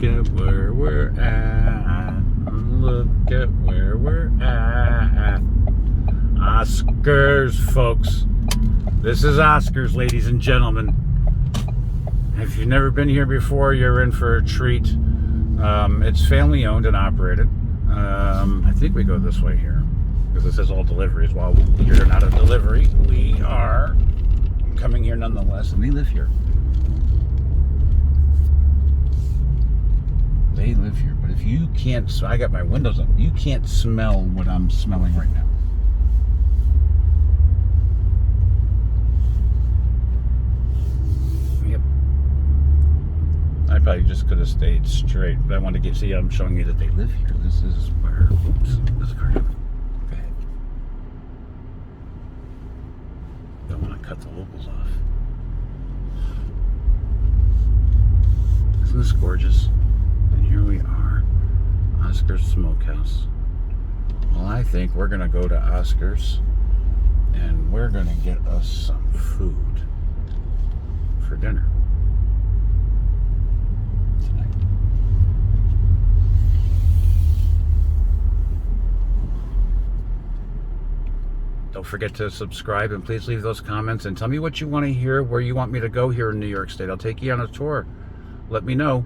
at where we're at. Look at where we're at. Oscars, folks. This is Oscars, ladies and gentlemen. If you've never been here before, you're in for a treat. It's family owned and operated. I think we go this way here because it says all deliveries. While you're not a delivery, we are coming here nonetheless, and we live here. They live here, but if you can't, so I got my windows up, you can't smell what I'm smelling right now. Yep. I probably just could have stayed straight, but I want to see, I'm showing you that they live here. This is where, oops, this car. Go ahead. Don't want to cut the locals off. Isn't this gorgeous? And here we are, Oscar's Smokehouse. Well, I think we're gonna go to Oscar's and we're gonna get us some food for dinner tonight. Don't forget to subscribe and please leave those comments and tell me what you want to hear, where you want me to go here in New York State. I'll take you on a tour. Let me know.